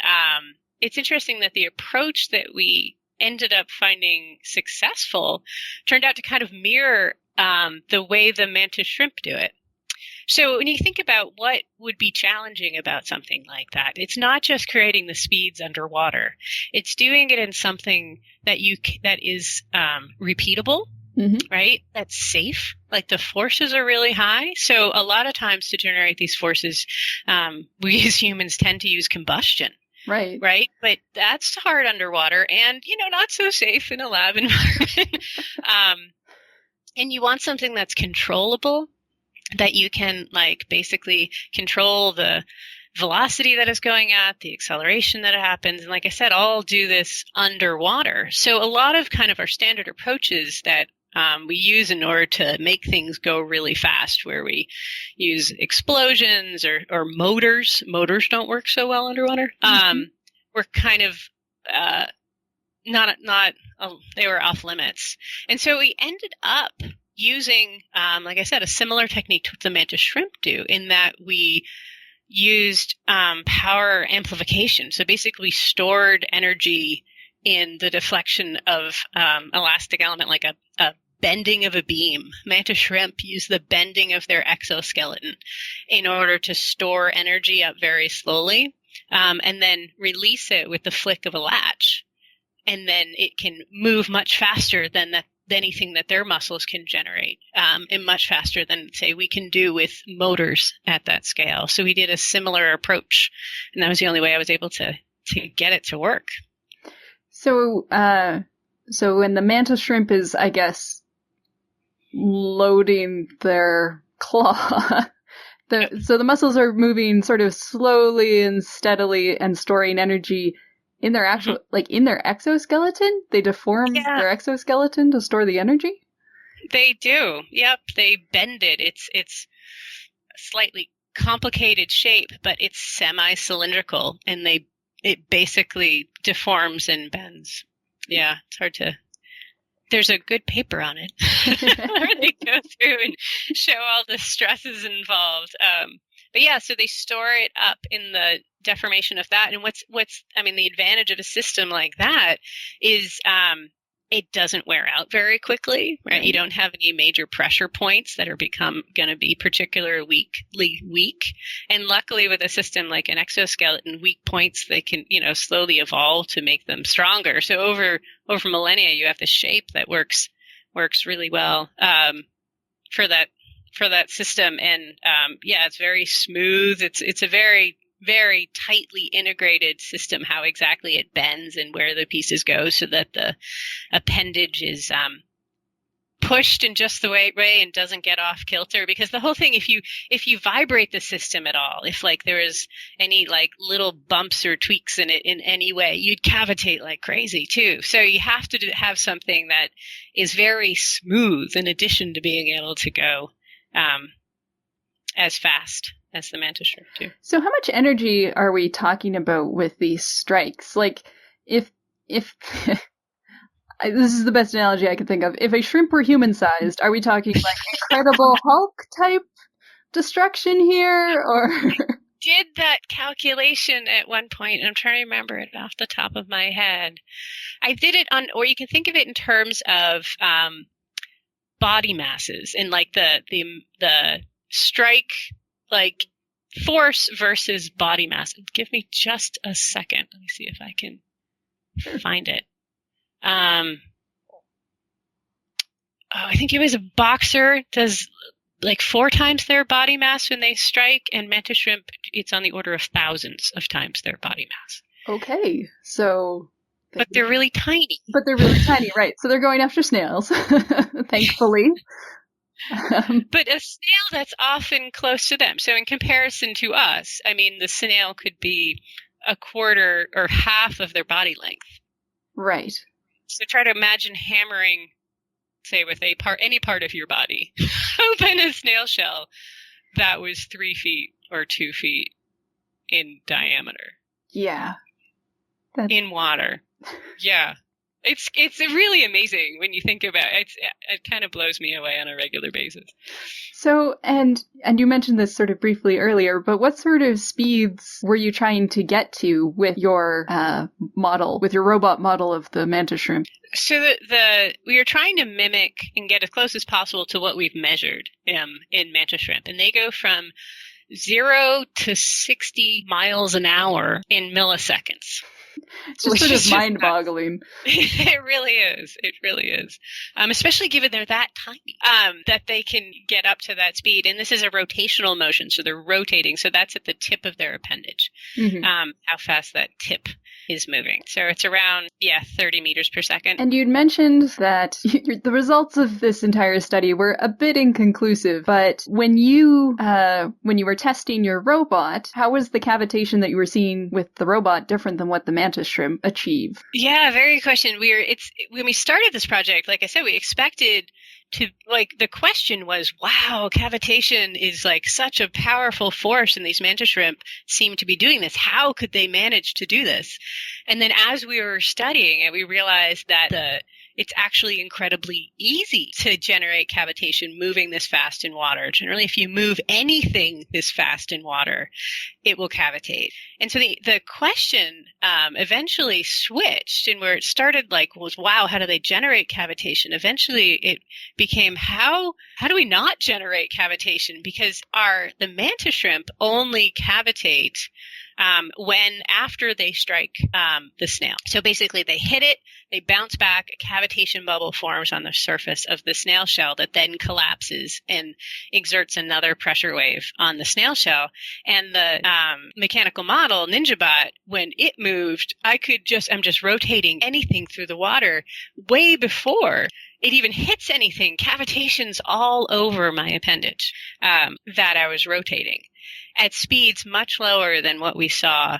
it's interesting that the approach that we ended up finding successful turned out to kind of mirror the way the mantis shrimp do it. So when you think about what would be challenging about something like that, it's not just creating the speeds underwater. It's doing it in something that is repeatable, mm-hmm. right? That's safe. Like, the forces are really high. So a lot of times to generate these forces, we as humans tend to use combustion. Right. Right. But that's hard underwater and, not so safe in a lab environment. And you want something that's controllable, that you can basically control the velocity that is going at, the acceleration that happens. And like I said, all do this underwater. So a lot of kind of our standard approaches that we use in order to make things go really fast, where we use explosions or motors. Motors don't work so well underwater. We're kind of they were off limits. And so we ended up using, like I said, a similar technique to what the mantis shrimp do, in that we used power amplification. So basically we stored energy in the deflection of elastic element, like a bending of a beam. Mantis shrimp use the bending of their exoskeleton in order to store energy up very slowly, and then release it with the flick of a latch. And then it can move much faster than anything that their muscles can generate, and much faster than, say, we can do with motors at that scale. So we did a similar approach, and that was the only way I was able to get it to work. So when the mantis shrimp is, I guess, loading their claw, so the muscles are moving sort of slowly and steadily and storing energy in their actual, like in their exoskeleton. They deform their exoskeleton to store the energy? They do. Yep. They bend it. It's a slightly complicated shape, but it's semi-cylindrical, and it basically deforms and bends. Yeah. It's hard to, there's a good paper on it where they go through and show all the stresses involved. But yeah, so they store it up in the deformation of that. And the advantage of a system like that is it doesn't wear out very quickly, right? You don't have any major pressure points that are going to be particularly weak. And luckily with a system like an exoskeleton, weak points, they can, slowly evolve to make them stronger. So over millennia, you have the shape that works really well for that system. And it's very smooth. It's a very, very tightly integrated system, how exactly it bends and where the pieces go, so that the appendage is pushed in just the right way and doesn't get off kilter. Because the whole thing, if you vibrate the system at all, if like there is any like little bumps or tweaks in it in any way, you'd cavitate like crazy too. So you have to have something that is very smooth, in addition to being able to go as fast as the mantis shrimp do. So how much energy are we talking about with these strikes? Like, if this is the best analogy I can think of. If a shrimp were human-sized, are we talking like Incredible Hulk type destruction here, or? Did that calculation at one point. I'm trying to remember it off the top of my head. I did it or you can think of it in terms of body masses, and like the strike, like force versus body mass. Give me just a second. Let me see if I can find it. I think it was a boxer does like 4 times their body mass when they strike, and mantis shrimp, it's on the order of thousands of times their body mass. Okay, so. But they're really tiny. Right. So they're going after snails, thankfully. But a snail that's often close to them. So in comparison to us, I mean, the snail could be a quarter or half of their body length. Right. So try to imagine hammering, say, with any part of your body, open a snail shell that was 3 feet or 2 feet in diameter. Yeah. In water. Yeah. It's really amazing when you think about it. It kind of blows me away on a regular basis. So, and you mentioned this sort of briefly earlier, but what sort of speeds were you trying to get to with your model, with your robot model of the mantis shrimp? So we are trying to mimic and get as close as possible to what we've measured in mantis shrimp, and they go from 0 to 60 miles an hour in milliseconds. It's just sort of mind-boggling. It really is. It really is. Especially given they're that tiny, that they can get up to that speed. And this is a rotational motion, so they're rotating. So that's at the tip of their appendage, how fast that tip is moving. So it's around, 30 meters per second. And you'd mentioned that the results of this entire study were a bit inconclusive, but when you were testing your robot, how was the cavitation that you were seeing with the robot different than what the mantis shrimp achieve? Yeah, very good question. When we started this project, like I said, we expected the question was, wow, cavitation is like such a powerful force, and these mantis shrimp seem to be doing this. How could they manage to do this? And then as we were studying it, we realized that it's actually incredibly easy to generate cavitation moving this fast in water. Generally, if you move anything this fast in water, it will cavitate. And so the question eventually switched, and where it started was, wow, how do they generate cavitation? Eventually it became, how do we not generate cavitation? Because the mantis shrimp only cavitate when after they strike the snail. So basically they hit it, they bounce back, a cavitation bubble forms on the surface of the snail shell that then collapses and exerts another pressure wave on the snail shell. And the mechanical model, NinjaBot, when it moved, I'm just rotating anything through the water way before it even hits anything. Cavitation's all over my appendage that I was rotating at speeds much lower than what we saw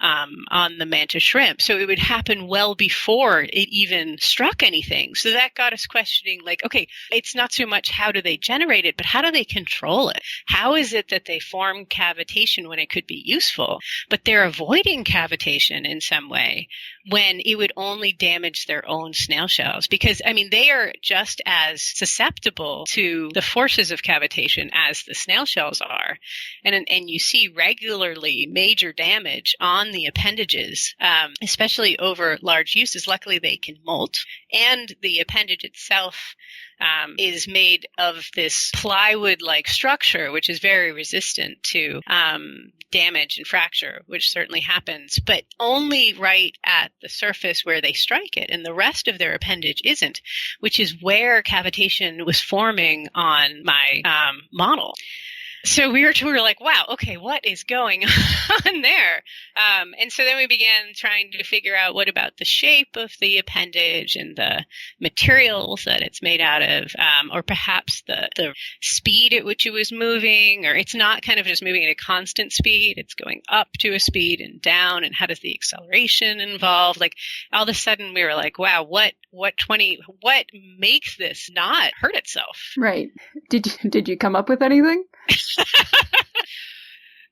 on the mantis shrimp. So it would happen well before it even struck anything. So that got us questioning, okay, it's not so much how do they generate it, but how do they control it? How is it that they form cavitation when it could be useful, but they're avoiding cavitation in some way when it would only damage their own snail shells? Because, they are just as susceptible to the forces of cavitation as the snail shells are. And you see regularly major damage on the appendages, especially over large uses. Luckily, they can molt, and the appendage itself is made of this plywood-like structure, which is very resistant to damage and fracture, which certainly happens, but only right at the surface where they strike it, and the rest of their appendage isn't, which is where cavitation was forming on my model. So we were like, wow, okay, what is going on there? And so then we began trying to figure out, what about the shape of the appendage and the materials that it's made out of, or perhaps the speed at which it was moving, or it's not kind of just moving at a constant speed, it's going up to a speed and down, and how does the acceleration involve? All of a sudden we were like, wow, what makes this not hurt itself? Right. Did you come up with anything?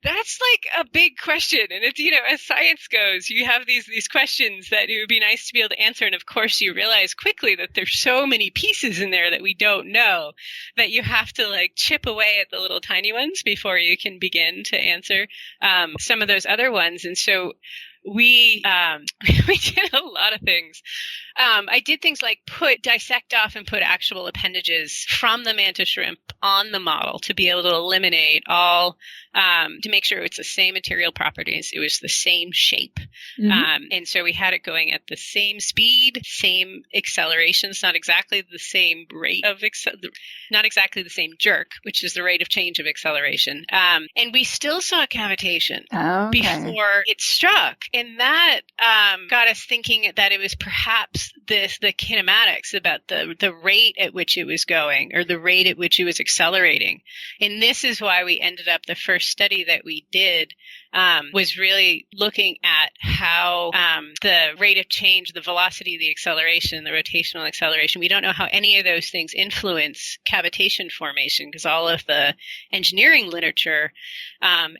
That's a big question. And it's, as science goes, you have these questions that it would be nice to be able to answer. And of course, you realize quickly that there's so many pieces in there that we don't know, that you have to chip away at the little tiny ones before you can begin to answer some of those other ones. And so we did a lot of things. I did things like dissect off and put actual appendages from the mantis shrimp on the model to be able to eliminate all, to make sure it's the same material properties. It was the same shape. Mm-hmm. And so we had it going at the same speed, same accelerations, not exactly the same rate of not exactly the same jerk, which is the rate of change of acceleration. And we still saw cavitation before it struck. And that got us thinking that it was perhaps the kinematics, about the rate at which it was going, or the rate at which it was accelerating. And this is why we ended up, the first study that we did was really looking at how the rate of change, the velocity of the acceleration, the rotational acceleration, we don't know how any of those things influence cavitation formation, because all of the engineering literature,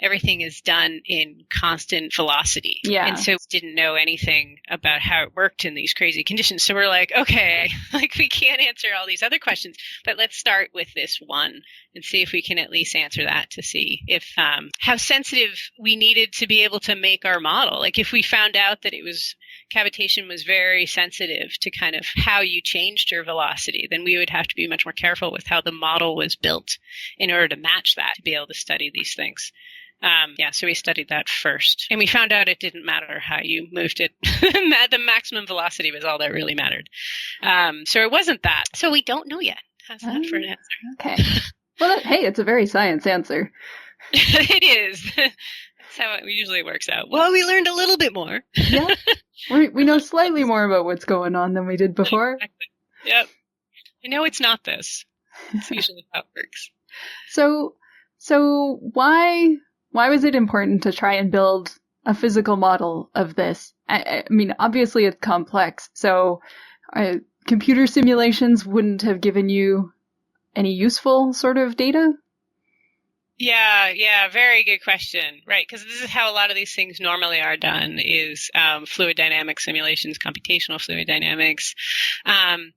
everything is done in constant velocity. Yeah. And so didn't know anything about how it worked in these crazy conditions. So we're like, okay, we can't answer all these other questions, but let's start with this one and see if we can at least answer that, to see if how sensitive we needed to be able to make our model. If we found out that cavitation was very sensitive to kind of how you changed your velocity, then we would have to be much more careful with how the model was built in order to match that, to be able to study these things. So we studied that first, and we found out it didn't matter how you moved it. The maximum velocity was all that really mattered. So it wasn't that. So we don't know yet. How's that for an answer? Okay. Well, hey, it's a very science answer. It is. That's how it usually works out. Well, we learned a little bit more. Yeah. We know slightly more about what's going on than we did before. Exactly. Yep. I know it's not this. It's usually how it works. So why was it important to try and build a physical model of this? I mean, obviously it's complex, so computer simulations wouldn't have given you any useful sort of data? Yeah, very good question. Right, because this is how a lot of these things normally are done, is fluid dynamics simulations, computational fluid dynamics. And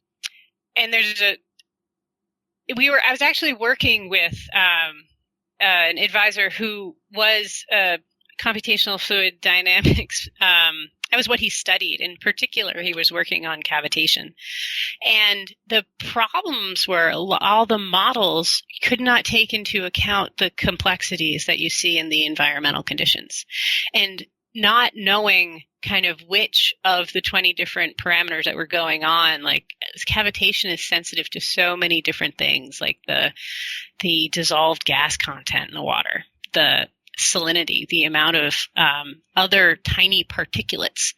I was actually working with an advisor who was computational fluid dynamics. That was what he studied. In particular, he was working on cavitation. And the problems were all the models could not take into account the complexities that you see in the environmental conditions. And not knowing kind of which of the 20 different parameters that were going on, like cavitation is sensitive to so many different things, like the dissolved gas content in the water, the salinity, the amount of other tiny particulates.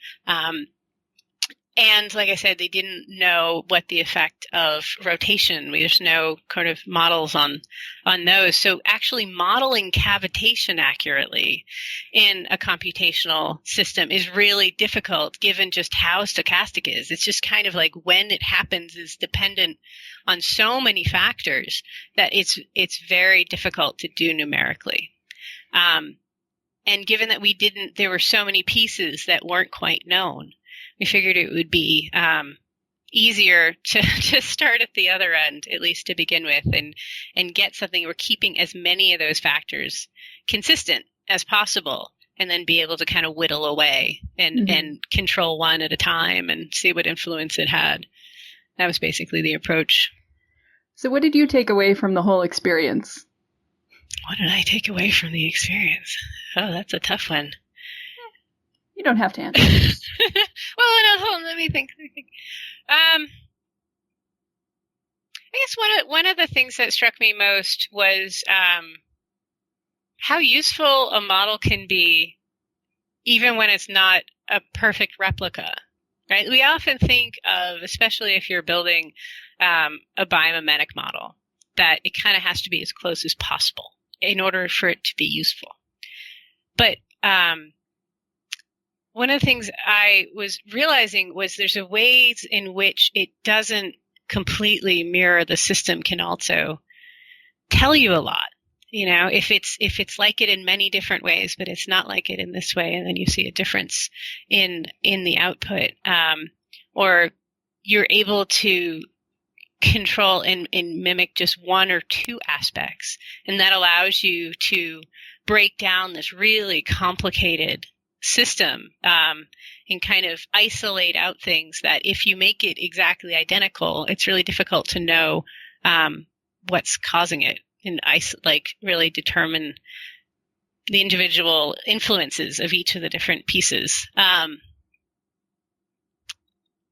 And like I said, they didn't know what the effect of rotation. There's no kind of models on those. So actually modeling cavitation accurately in a computational system is really difficult given just how stochastic it is. It's just kind of like when it happens is dependent on so many factors that it's very difficult to do numerically. And given that there were so many pieces that weren't quite known, we figured it would be easier to start at the other end, at least to begin with, and get something where keeping as many of those factors consistent as possible, and then be able to kind of whittle away and control one at a time and see what influence it had. That was basically the approach. So what did you take away from the whole experience? What did I take away from the experience? Oh, that's a tough one. You don't have to answer. Well, no, hold on, let me think. I guess one of the things that struck me most was how useful a model can be, even when it's not a perfect replica. Right? We often think of, especially if you're building a biomimetic model, that it kind of has to be as close as possible in order for it to be useful. But one of the things I was realizing was there's a ways in which it doesn't completely mirror the system can also tell you a lot. You know, if it's like it in many different ways, but it's not like it in this way, and then you see a difference in the output, or you're able to control and mimic just one or two aspects, and that allows you to break down this really complicated system and kind of isolate out things that if you make it exactly identical, it's really difficult to know what's causing it and really determine the individual influences of each of the different pieces.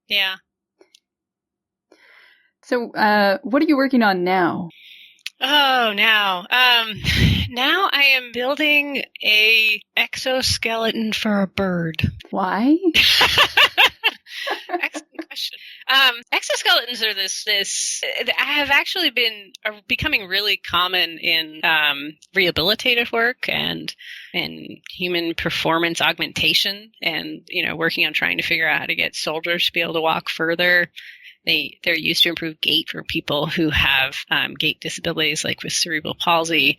Yeah. So what are you working on now? Oh, now I am building a exoskeleton for a bird. Why? Excellent question. Exoskeletons are have actually been becoming really common in rehabilitative work and human performance augmentation, and working on trying to figure out how to get soldiers to be able to walk further. They're used to improve gait for people who have gait disabilities, like with cerebral palsy.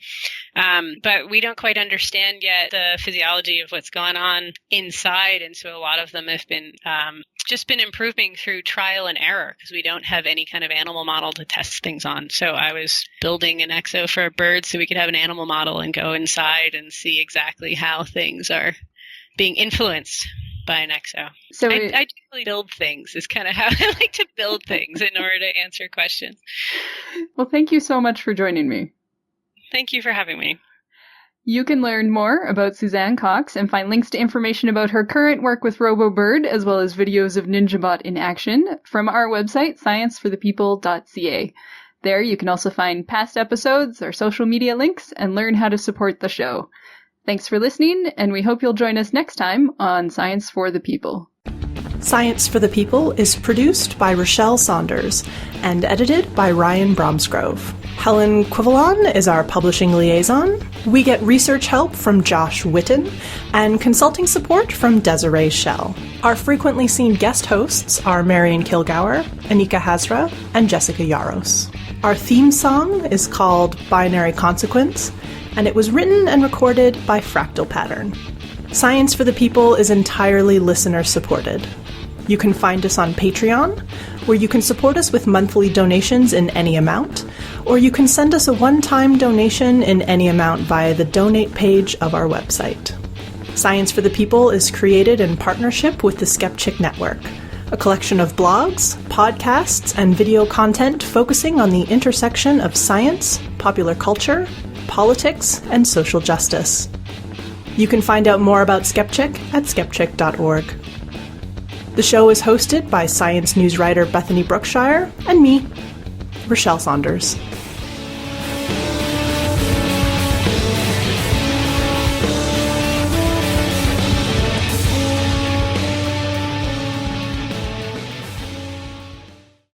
But we don't quite understand yet the physiology of what's going on inside, and so a lot of them have been just been improving through trial and error because we don't have any kind of animal model to test things on. So I was building an exo for a bird so we could have an animal model and go inside and see exactly how things are being influenced by an exo. So I generally build things is kind of how I like to build things in order to answer questions. Well, thank you so much for joining me. Thank you for having me. You can learn more about Suzanne Cox and find links to information about her current work with RoboBird, as well as videos of NinjaBot in action, from our website, scienceforthepeople.ca. There you can also find past episodes, our social media links, and learn how to support the show. Thanks for listening, and we hope you'll join us next time on Science for the People. Science for the People is produced by Rochelle Saunders and edited by Ryan Bromsgrove. Helen Quivalon is our publishing liaison. We get research help from Josh Witten and consulting support from Desiree Schell. Our frequently seen guest hosts are Marion Kilgour, Anika Hazra, and Jessica Yaros. Our theme song is called Binary Consequence, and it was written and recorded by Fractal Pattern. Science for the People is entirely listener-supported. You can find us on Patreon, where you can support us with monthly donations in any amount, or you can send us a one-time donation in any amount via the donate page of our website. Science for the People is created in partnership with the Skeptic Network, a collection of blogs, podcasts, and video content focusing on the intersection of science, popular culture, politics, and social justice. You can find out more about Skeptic at skeptic.org. The show is hosted by science news writer Bethany Brookshire and me, Rochelle Saunders.